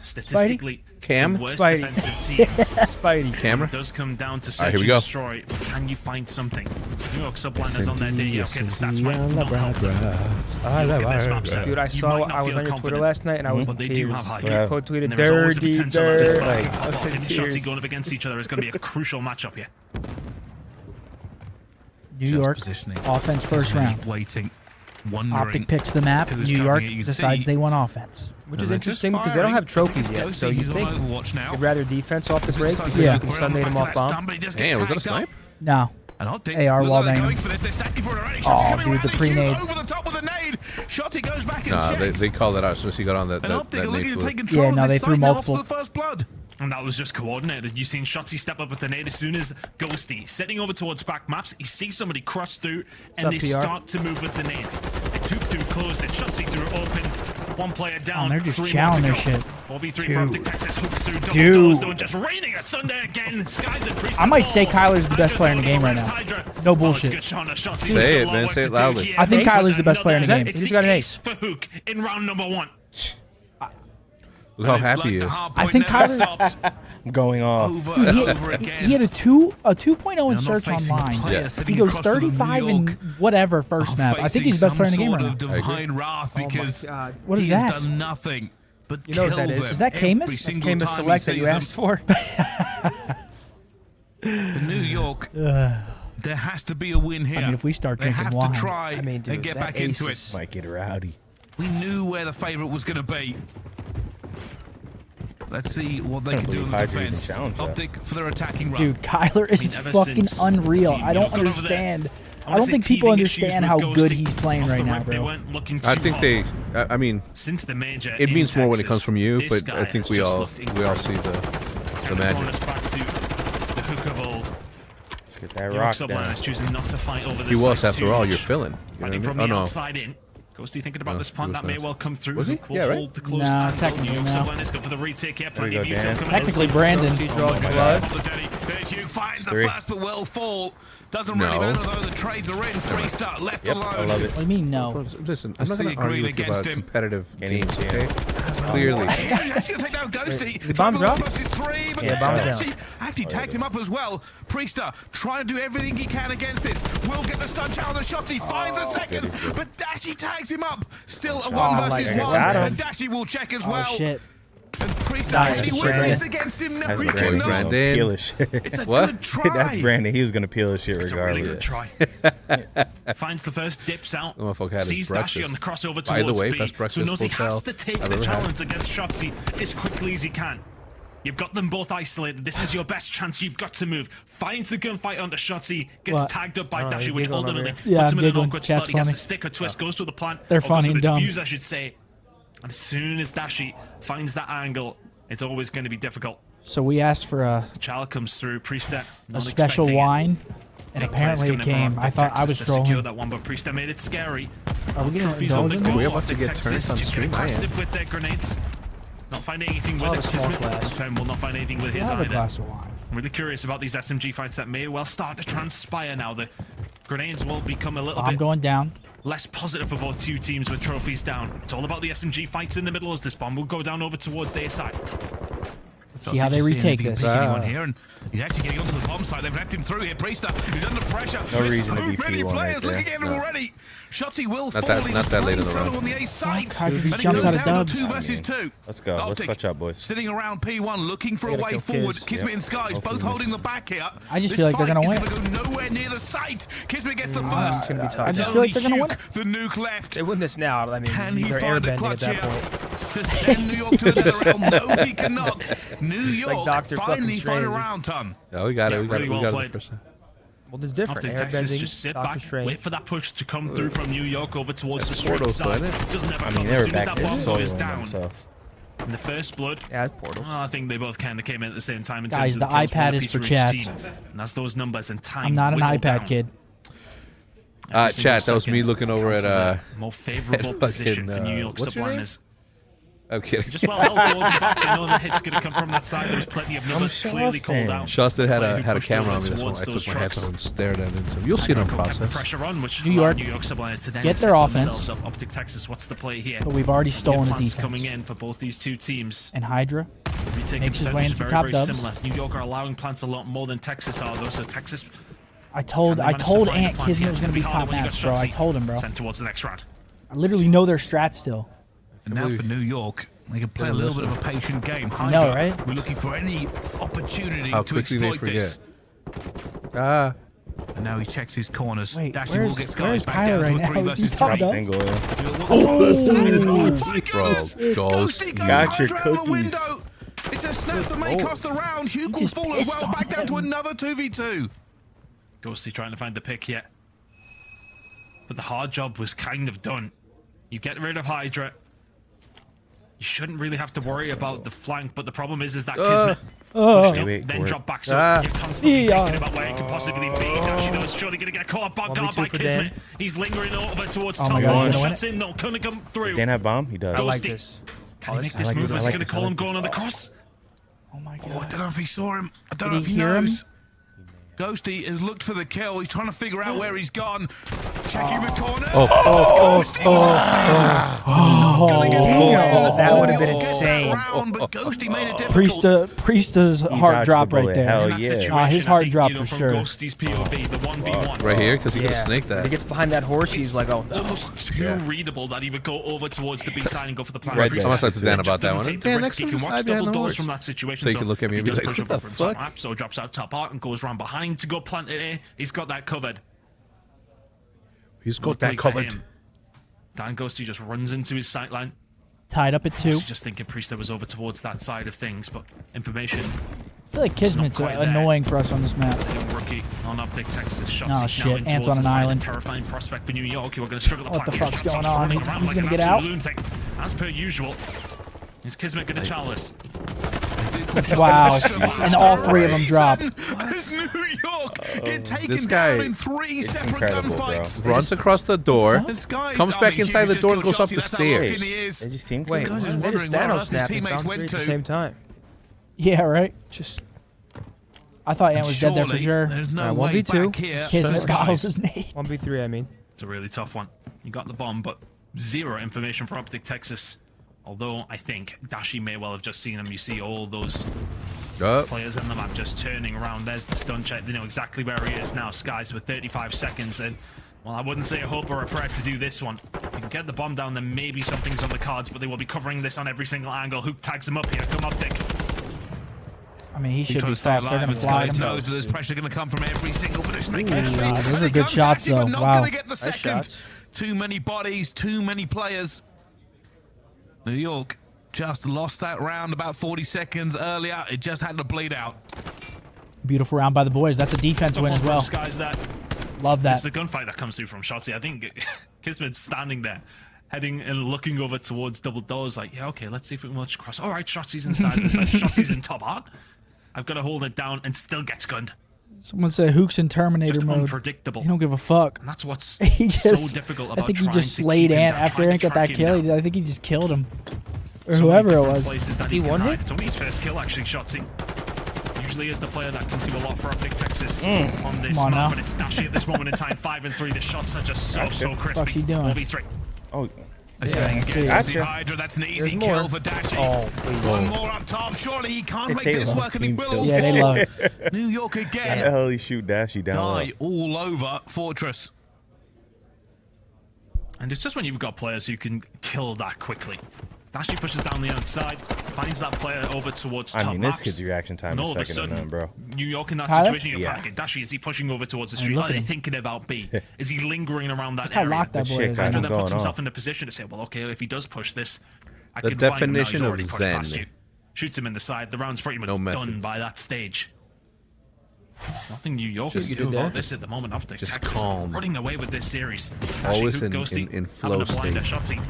statistically Cam? the worst Spidey. defensive team. Spidey. Camera? It does come down to All search right, here we and go. destroy. Can you find something? New York subliners on their day. Yeah, okay, the stats might not help them. You look at this map set. Dude, I You saw. might not I was feel on your Twitter confident, last night, and I was in but they do tears. have high. You quote tweeted And there is always the dirty, potential that this dirty. match, I was in him and tears. Shotzi going up against each other is going to be a crucial matchup here. New York, offense first round. Waiting, OpTic picks the map. New York decides they want offense. Which is interesting because they don't have trophies yet, so you think they'd rather defense off the break because you can Sunday them off bomb. Damn, was that a snipe? No. AR wall banging. Oh, dude, the pre-nades. Nah, they called that out as soon as he got on that nade. Yeah, no, they threw multiple. And that was just coordinated. You've seen Shotzi step up with the nade as soon as Ghosty setting over towards back maps. He sees somebody cross through, and they start to move with the nades. It's hook through closed. It's Shotzi through open. One player down. Oh, they're just chowing their shit. 4v3 for OpTic Texas. Hook through double doors. No, just raining a Sunday again. Skies and Priest. I might say Kyler's the best player in the game right now. No bullshit. Say it, man. Say it loudly. I think Kyler's the best player in the game. He's got an ace for Hook in round number 1. Look how happy he is. I think Kyler going off. Dude, he had a 2.0 in search online. Yeah. He goes 35 and whatever first map. I think he's the best player in the game right now. Divine wrath because What is he has that? done nothing but You know what kill that is? them Is that Camus? every That's single Camus time he Select that you sees them. asked for. For New York, there has to be a win here. I mean, if we start they drinking have wine. to try I mean, dude, and get that back into ace it. Might get rowdy. We knew where the favorite was going to be. Let's see what they can do in defense. OpTic for their attacking run. Dude, Kyler is ever fucking since unreal. Team I don't York got over there, understand. I I don't wanna think say people teething issues understand with how good Ghosty he's playing off the right now, rip. They bro. weren't looking I too think hot. they. I mean, Since the major it in means more when it Texas, comes from you, this but guy I think has we just all looked see incredible. the And brought magic. us back to the hook of old. Let's get that New York rock down. subliners choosing not to fight over this. He was, side after too all, much. you're filling. You know what I Fighting mean? from Oh the no. outside in. Ghosty thinking about No, this plant he that was may nice. well come through. Was he? Hook will Yeah, right? hold the close Nah, angle. technically New York no. subliners go for the retake here. Plenty There of we go, intel Dan. coming Technically, out. Brandon. He draws blood. Hugh finds the Three. first but will fall. Doesn't No. really matter though, the trades are in. Priester left Yep, alone. I love it. What do you mean, no? Listen, I'm not see going to it green argue with you against about him. competitive Can't even games, see him. okay? Clearly. He's actually going to take down Ghosty. The bomb drop? Versus 3, but Yeah, bomb down. actually tags him up as well. Priester trying to do everything he can against this. Will get the stun challenge on shot. He finds the second, but Dashy tags him up. Still a 1 versus 1. got him. And Dashy will check as Oh, well. shit. And Priester, Nice, can he Brandon. win this against him? No, That's he Brandon. cannot. Brandon. Steal his shit. It's a What? good try. That's Brandon. He was gonna peel his shit It's a really good regardless. try. Finds the first, dips out. The motherfucker had his Sees Dashi breakfast. on the crossover towards By the way, B. best So breakfast knows he hotel has to take I've the ever had. challenge against Shotzi as quickly as he can. You've got them both isolated. This is your best chance. You've got to move. Finds the gunfight onto Shotzi. Gets What? tagged up by Oh, Dashi, you're which giggling ultimately over here. Yeah, puts him I'm in an giggling. awkward spot. Chat's He has to funny. stick or twist, goes to the plant. They're or goes funny to and the dumb. defuse, I should say. And as soon as Dashi finds that angle, it's always going to be difficult. So we asked for a Child comes through. Priester, not special expecting it. wine, and Big apparently players it coming in came. from I thought I Texas was to secure trolling. that one, but Priester made it scary. Are we gonna Trophies on the indulge in go. that? Are we about to OpTic get Texas turned on just stream? get I am. aggressive with their grenades. Not finding anything with I'll it. have a small Kismet glass. Tim will not find anything with I'll his have a either. glass of wine. I'm really curious about these SMG fights that may well start to transpire now. The grenades will become a little I'm bit going down. less positive for both two teams with trophies down. It's all about the SMG fights in the middle as this bomb will go down over towards their side. See how they retake this. Anyone here, and he's actually getting onto the bomb site. They've left him through here. Priester, he's under pressure. No There's reason so to be many P1 players right looking there. at him No. already. Shotzi will Not fall. that- not that late in the round. On the A site. Fuck, Hydra just And he jumps goes out of down dubs. to 2 versus 2. Let's go. Let's OpTic clutch up, boys. Sitting around P1 looking for a Gotta way kill forward. Kiz. Kismet Yep. and Skies Hopefully both holding this- the back here. I just This feel like they're fight gonna is win. gonna go nowhere near the site. Kismet gets the It's first. gonna be tough. I just It's feel like only they're gonna win Hugh, the nuke left. They win this now. I Can mean, he they're find a airbending at clutch that here point. to send New York to the nether realm? No, he cannot. New York Dr. finally fucking find a Strange. round ton. No, we got it. Yeah, We got really it. We well got played. it the first time. Well, there's different. OpTic Texas Airbending, just sit Doctor back, Strange. wait for that push to come through from New York over towards the That's straight Portals, side. isn't it? Doesn't ever I come. mean, they As were soon as back that there bomb goes soloing down, themselves. in the first blood, Yeah, it's Portals. I think they both kind of came in at the same time. In Guys, terms the of kills, iPad one is apiece for each chat. team. And as those numbers and time I'm not an wiggle iPad down, kid. every single Chat, that was me second looking over counts at as a more favorable at position fucking, for New York what's your name? subliners. I'm kidding. Just well held towards the back. I know the hit's going to come from that side. There's plenty of numbers clearly called out. Shustin had a camera on me. That's why I took my headphones and stared at it. So you'll see it on process. Pressure on, which New York, get their offense. OpTic Texas, what's the play here? But we've already stolen a defense. Coming in for both these two teams. And Hydra makes his way into top dubs. Similar. New York are allowing plants a lot more than Texas are, though. So Texas. I told Ant Kismet was going to be top match, bro. I told him, bro. Sent towards the next round. I literally know their strat still. And now for New York, they can play a little bit of a patient game. I know, right? We're looking for any opportunity How to quickly exploit they this. Ah. And now he checks his corners. Wait, Dashie will get Skies back Kyler down right to a 3 now? Is he versus top 3. dubs? Single. Bro, Ghosty goes Got your Hydra out the cookies. window. It's a snap that may cost the round. Hugh will fall as well. Back down to another 2v2. Ghosty trying to find the pick yet. But the hard job was kind of done. You get rid of Hydra. You shouldn't really have to worry about the flank, but the problem is that Kismet then drop back, so you're constantly thinking about where it could possibly be. Dashie knows surely going to get caught off guard by Kismet. He's lingering over towards top. Shots in though, couldn't come through. Dan have bomb? He does. I like this. Can he make this move? Is he going to call him going on the cross? Oh my god. Oh, I don't know if he saw him. I don't know if he knows. Ghosty has looked for the kill. He's trying to figure out where he's gone. Checking the corner. That would have been insane. But Ghosty made it difficult. Priesta's heart drop right there. Hell yeah. His heart dropped for sure. Ghosty's POV, the 1v1. Right here, because he could have snaked that. When he gets behind that horse, he's like, oh, no. Almost too readable that he would go over towards the B side and go for the plan. Right, I'm going to talk to Dan about that one. Dan, next He one can is watch side double behind the doors horse. from that situation. So you can look at me and be like, what the fuck? So drops out top art and goes around behind to go plant it in. He's got that covered. He's got that covered. Dan Ghosty just runs into his sight line. Tied up at 2. Just thinking Priester was over towards that side of things, but information. I feel like Kismet's annoying for us on this map. Young rookie on OpTic Texas. Shots Oh shit, Ant's on an island. Terrifying prospect for New York. You are going to struggle to What the plant fuck's these going shots. on? Running around He's like gonna an get out? absolute lunatic. As per usual. Is Kismet going to chalice? Wow. And all 3 of them drop. As New York get taken This guy down in 3 separate incredible, gunfights. Runs across the door, Skies, comes back inside the door and goes up the That's how locked in stairs. he is. They just team Wait, Skies is they just wondering where Thanos his snapped teammates at went the to. same time. Yeah, right? Just... I thought Ant was dead there for sure. There's no Alright, way 1v2. back here. Kismet for bottles Skies. his name. 1v3, I mean. It's a really tough one. You got the bomb, but zero information for OpTic Texas. Although I think Dashie may well have just seen him. You see all those players in the map just turning around. There's the stun check. They know exactly where he is now. Skies with 35 seconds. And, well, I wouldn't say a hope or a prayer to do this one. If you can get the bomb down, then maybe something's on the cards, but they will be covering this on every single angle. Hook tags him up here. Come OpTic. I mean, he should be fucked. They're going to fly him. Knows that there's pressure going to come from every single position. Those are good shots, though. Not Wow. going to get the second. Too many bodies, too many players. New York just lost that round about 40 seconds earlier. It just had to bleed out. Beautiful round by the boys. That's a defense win as well. Skies that. Love that. It's the gunfight that comes through from Shotzi. I think Kismet's standing there, heading and looking over towards double doors, like, yeah, okay, let's see if we can watch across. All right, Shotzi's inside this side. Shotzi's in top art. I've got to hold it down and still gets gunned. Someone said Hook's in Terminator Just mode. unpredictable. He don't give a fuck. And that's what's he just, so difficult about I think he trying just to slayed keep him Ant down, after trying Ant to got that track kill. him down. I think he just killed him. Or So whoever many it different was. places that He can won hide. it? It's only his first kill, actually, Shotzi. Usually is the player that can do a lot for OpTic Texas on this Come on map, now. but it's Dashie at this moment in time. 5 and 3. The shots are just so crispy. What's he doing? 4v3. Oh, Yeah, Gotcha. Hydra, that's an easy There's more. kill for Dashie. Oh, please. One more up top. Surely he can't make They this love work, and he team will kills. all Yeah, they fall. love it. New York how the again. hell he shoot Dashie down low? Die all over Fortress. And it's just when you've got players who can kill that quickly. Dashie pushes down the outside, finds that player over towards top I mean, this maps. kid's reaction time And is all of a second to sudden, none, bro. New York in that Tyler? situation, you're Yeah. panicking. Dashie, is he pushing over towards the street? look Are at they him. thinking about B? Is he lingering around that Look how area? locked that That boy shit is. got right Hydra him now. then puts going himself off. in a position to say, well, okay, if he does push this, I The can find him now. He's definition of already pushed zen. past you. Shoots him in the side. The round's pretty much No method. done by that stage. Nothing New York Just can you do did about there. this at the moment. OpTic Just Texas calm. running away with this series. Always Dashie, in Ghosty, flow having a blinder state. Shotzi.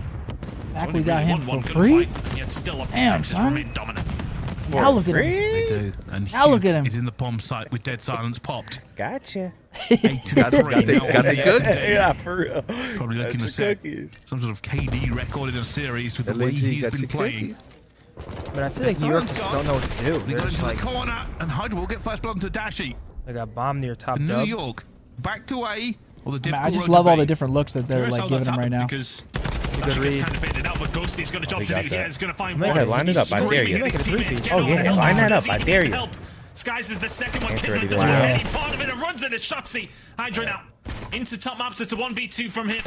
Back Only we got really him won for one free? gunfight, and yet still OpTic Damn, Texas son. remain dominant. Now look at him. They do. And Now look at him. He's in the bomb site with dead silence popped. Gotcha. 8-3. Got they good? Yeah, for real. Probably looking to set some sort of KD record in a series with the way he's been playing. But I feel like New York just don't know what to do. They They're got just into like, the corner, and Hydra will get first blood into Dashi. they got bombed near top New dub. York back to A. Or the I, mean, difficult I just road love to all B. the different looks that they're like giving him right now. Because Good read. kind of baited out, but Ghosty's got a job to do got here. that. He's going to find Yeah, one. line it up. I dare you. Oh, yeah, line that up. I dare you. Skies is the second one. Answer ready Kismet to doesn't line have up. any part of it and runs it. It's Shotzi. Hydra now into top maps. It's a 1v2 from him.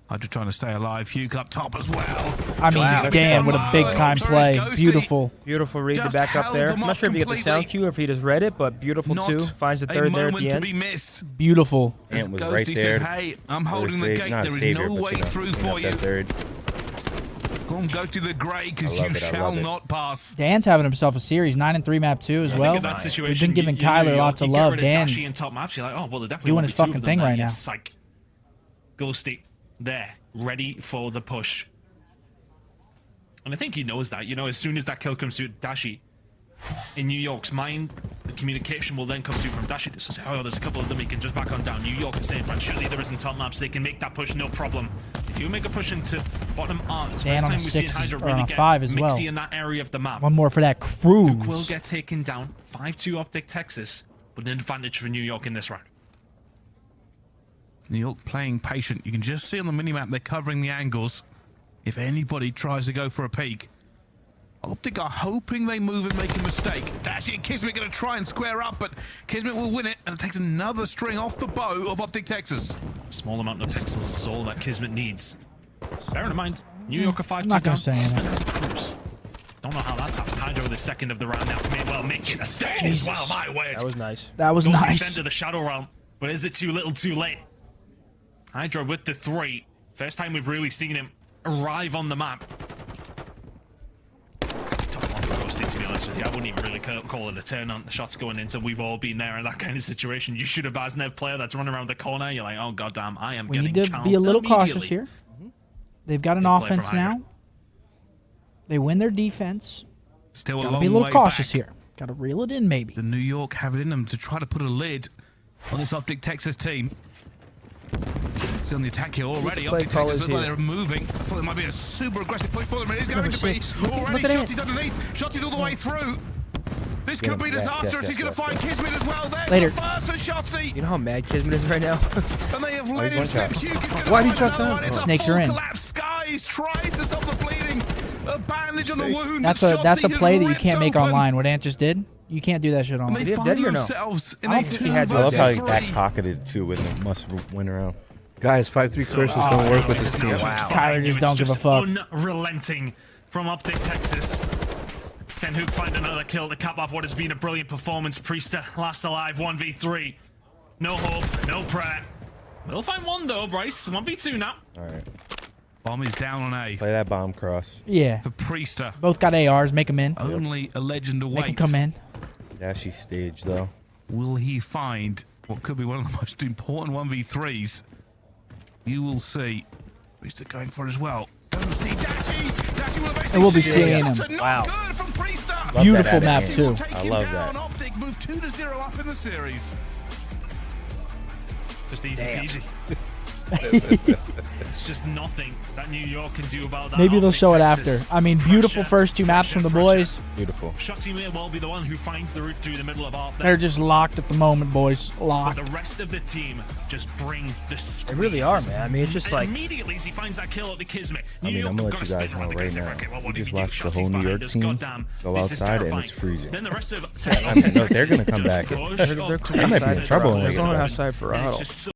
Hydra trying to stay alive. Hugh up top as well. I mean, damn, what a big time play. Beautiful. Beautiful read to Just back up held there. them I'm not off sure if you get the sound completely. cue or if he just read it, but beautiful Not too. Finds the a third there at moment the to end. be missed. Beautiful. Ant was Ghosty right there. says, hey, I'm holding the gate. Not There is savior, no but, way you know, through clean for up you. that third. Go and go to the grey because I you love it, I shall love it. not pass. Dan's having himself a series, 9-3 map 2 as well. In that situation, We've been giving you Kyler know, lots of you get love. rid Dan Dashi in top maps. You're like, oh well, they're definitely doing one his v two of fucking them thing there. right now. Yes, like Ghosty there, ready for the push. And I think he knows that. You know, as soon as that kill comes through Dashi, in New York's mind, the communication will then come through from Dashi to say, oh, there's a couple of them he can just back on down. New York is saying, but surely there isn't top maps. They can make that push, no problem. If you make a push into bottom R, it's the Dan first on time a we've seen 6 Hydra or really on a get 5 as well. mixy in that area of the map. One more for that Will cruise. get taken down. 5-2 OpTic Texas, but an advantage for New York in this round. New York playing patient. You can just see on the minimap they're covering the angles. If anybody tries to go for a peek, OpTic are hoping they move and make a mistake. Dashi and Kismet going to try and square up, but Kismet will win it, and it takes another string off the bow of OpTic Texas. Small amount of pixels is all that Kismet needs. Bear in mind, New York are 5-2 I'm not down. gonna say anything. Kismet has a cruise. Don't know how that's happened. Hydra the second of the round now may well make it a third as well. My word. That was nice. That was Goes nice. into the Shadow Realm, but is it too little too late? Hydra with the 3. First time we've really seen him arrive on the map. It's a tough one for Ghosty, to be honest with you. I wouldn't even really call it a turn on. The shots going into, we've all been there in that kind of situation. You should have as Nev player that's running around the corner. You're like, oh goddamn, I am We getting need to challenged be a little cautious immediately. here. They've got an Good play offense from Hydra. now. They win their defense. Still a Gotta long be a little way cautious back. here. Gotta reel it in, maybe. The New York have it in them to try to put a lid on this OpTic Texas team. It's on the attack here already. play OpTic call Texas is look like here. they're moving. I thought it might be a super aggressive push for them. It is going Number to be. 6. Look Already, at it. Shotzi's underneath. Shotzi's all the way through. This could be Yes, disastrous. yes, He's going to yes, find yes. Kismet as well. There's Later. the first for Shotzi. You know how mad Kismet is right now? And they have let he's him one slip. shot. Hugh is gonna Why'd he find chuck another that? one. It's a Snakes full are in. collapse. Skies tries to stop the bleeding. A bandage on the wound. That's that a that's a Shotzi has play that you ripped can't make open. online. What Ant just did, you can't do that shit And online. they Did he have find Daddy or no? themselves in I a don't think he 2 had I love versus how he 3. back pocketed too when the must went around. Guys, 5-3 curses don't work with this team. Wow. Kyler just don't give a fuck. Unrelenting from OpTic Texas. Can Hook find another kill to cap off what has been a brilliant performance? Priester last alive, 1v3. No hope, no prayer. We'll find one though, Bryce. 1v2 now. All right, Bomb is down on A play that bomb cross. Yeah. for Priester. Both got ARs. Make them in. Only a legend awaits. Make them come in. Dashy stage though. Will he find what could be one of the most important 1v3s? You will see. Priester going for it as well. Doesn't see Dashi. Dashi will eventually And we'll be see seeing it. him. Shots are not Wow. good from Priester. Love Beautiful that map, attitude. too. Will take I him love down. that. OpTic move 2-0 up in the series. Just easy peasy. It's just nothing that New York can do about that. Maybe they'll OpTic show it Texas. after. I mean, beautiful Pressure, first 2 maps from the boys. Beautiful. Shotzi may well be the one who finds the route through the middle of ARP. They're just locked at the moment, boys. But Locked. the rest of the team just bring the They really are, man. I mean, it's just and like immediately as he finds that kill at the Kismet. I mean, I'm gonna let you guys know right now. We just watched the whole New York team go outside and it's freezing. Then the rest of I mean, no, they're gonna come back. they're I might be in trouble. They're when I get going back. outside for and Otto. it's just so